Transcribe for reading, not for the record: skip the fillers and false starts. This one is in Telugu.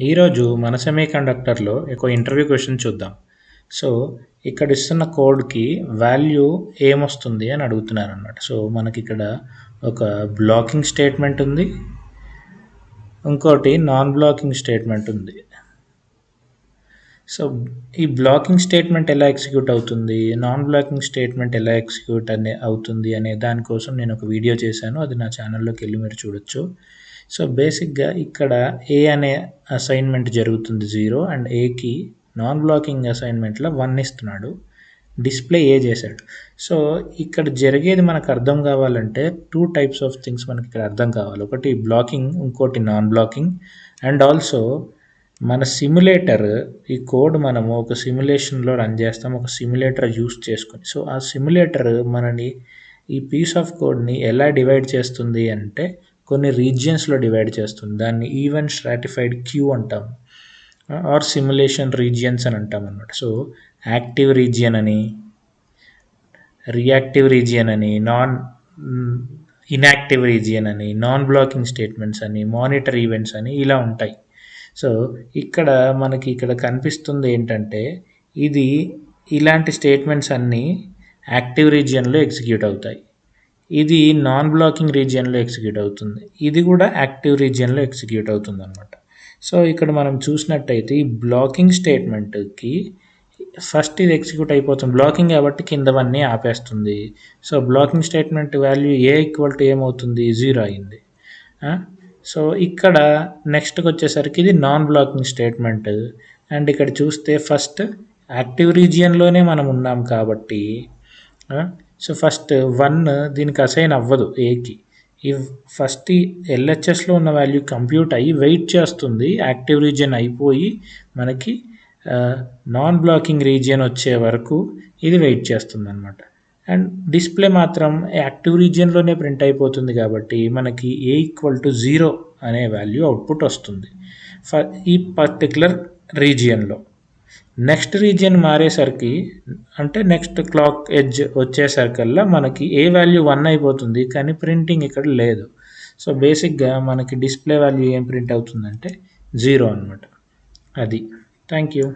ఈరోజు మన సెమీకండక్టర్‌లో ఒక ఇంటర్వ్యూ క్వెషన్ చూద్దాం. సో, ఇక్కడ ఇస్తున్న కోడ్‌కి వాల్యూ ఏమొస్తుంది అని అడుగుతున్నారనమాట. సో, మనకిక్కడ ఒక బ్లాకింగ్ స్టేట్మెంట్ ఉంది. ఇంకోటి నాన్ బ్లాకింగ్ స్టేట్మెంట్ ఉంది. సో, ఈ బ్లాకింగ్ స్టేట్మెంట్ ఎలా ఎగ్జిక్యూట్ అవుతుంది? నాన్ బ్లాకింగ్ స్టేట్మెంట్ ఎలా ఎగ్జిక్యూట్ అవుతుంది అనే దానికోసం నేను ఒక వీడియో చేశాను. అది నా ఛానల్‌లోకెళ్ళి మీరు చూడొచ్చు. సో, బేసిక్‌గా ఇక్కడ ఏ అనే అసైన్మెంట్ జరుగుతుంది 0 అండ్ ఏకి నాన్ బ్లాకింగ్ అసైన్మెంట్‌లో 1 ఇస్తున్నాడు. డిస్ప్లే ఏ చేశాడు. సో, ఇక్కడ జరిగేది మనకు అర్థం కావాలంటే 2 టైప్స్ ఆఫ్ థింగ్స్ మనకి ఇక్కడ అర్థం కావాలి. ఒకటి బ్లాకింగ్, ఇంకోటి నాన్ బ్లాకింగ్. అండ్ ఆల్సో మన సిమ్యులేటర్ ఈ కోడ్ మనము ఒక సిమ్యులేషన్‌లో రన్ చేస్తాం. ఒక సిమ్యులేటర్ యూస్ చేసుకొని. సో, ఆ సిమ్యులేటర్ మనని ఈ పీస్ ఆఫ్ కోడ్‌ని ఎలా డివైడ్ చేస్తుంది అంటే కొన్ని రీజియన్స్‌లో డివైడ్ చేస్తుంది. దాన్ని ఈవెంట్ స్ట్రాటిఫైడ్ క్యూ అంటాం. ఆర్ సిమ్యులేషన్ రీజియన్స్ అని అంటాం అన్నమాట. సో, యాక్టివ్ రీజియన్ అని, రియాక్టివ్ రీజియన్ అని, ఇన్యాక్టివ్ రీజియన్ అని, నాన్ బ్లాకింగ్ స్టేట్మెంట్స్ అని, మానిటర్ ఈవెంట్స్ అని ఇలా ఉంటాయి. సో, ఇక్కడ మనకి ఇక్కడ కనిపిస్తుంది ఏంటంటే ఇది ఇలాంటి స్టేట్మెంట్స్ అన్నీ యాక్టివ్ రీజియన్‌లో ఎగ్జిక్యూట్ అవుతాయి. ఇది నాన్ బ్లాకింగ్ రీజియన్‌లో ఎగ్జిక్యూట్ అవుతుంది. ఇది కూడా యాక్టివ్ రీజియన్‌లో ఎగ్జిక్యూట్ అవుతుందన్నమాట. సో, ఇక్కడ మనం చూసినట్టయితే ఈ బ్లాకింగ్ స్టేట్మెంట్‌కి ఫస్ట్ ఇది ఎగ్జిక్యూట్ అయిపోతుంది. బ్లాకింగ్ కాబట్టి కిందవన్నీ ఆపేస్తుంది. So, blocking statement value A equal to ఏమవుతుంది? 0 అయింది. సో, ఇక్కడ నెక్స్ట్‌కొచ్చేసరికి ఇది నాన్ బ్లాకింగ్ స్టేట్మెంట్. అండ్ ఇక్కడ చూస్తే ఫస్ట్ యాక్టివ్ రీజియన్‌లోనే మనం ఉన్నాం కాబట్టి సో, ఫస్ట్ 1 దీనికి అసైన్ అవ్వదు ఏకి. ఈ ఫస్ట్ ఎల్హెచ్ఎస్‌లో ఉన్న వాల్యూ కంప్యూట్ అయ్యి వెయిట్ చేస్తుంది. యాక్టివ్ రీజియన్ అయిపోయి మనకి నాన్ బ్లాకింగ్ రీజియన్ వచ్చే వరకు ఇది వెయిట్ చేస్తుందన్నమాట. అండ్ డిస్ప్లే మాత్రం యాక్టివ్ రీజియన్‌లోనే ప్రింట్ అయిపోతుంది కాబట్టి మనకి ఏ ఈక్వల్ టు 0 అనే వాల్యూ అవుట్‌పుట్ వస్తుంది. ఈ పర్టిక్యులర్ రీజియన్‌లో. నెక్స్ట్ రీజియన్ మారేసరికి అంటే నెక్స్ట్ క్లాక్ ఎడ్జ్ వచ్చేసరికల్లా మనకి ఏ వాల్యూ 1 అయిపోతుంది. కానీ ప్రింటింగ్ ఇక్కడ లేదు. సో, బేసిక్‌గా మనకి డిస్ప్లే వాల్యూ ఏం ప్రింట్ అవుతుందంటే 0 అనమాట. అది. Thank you.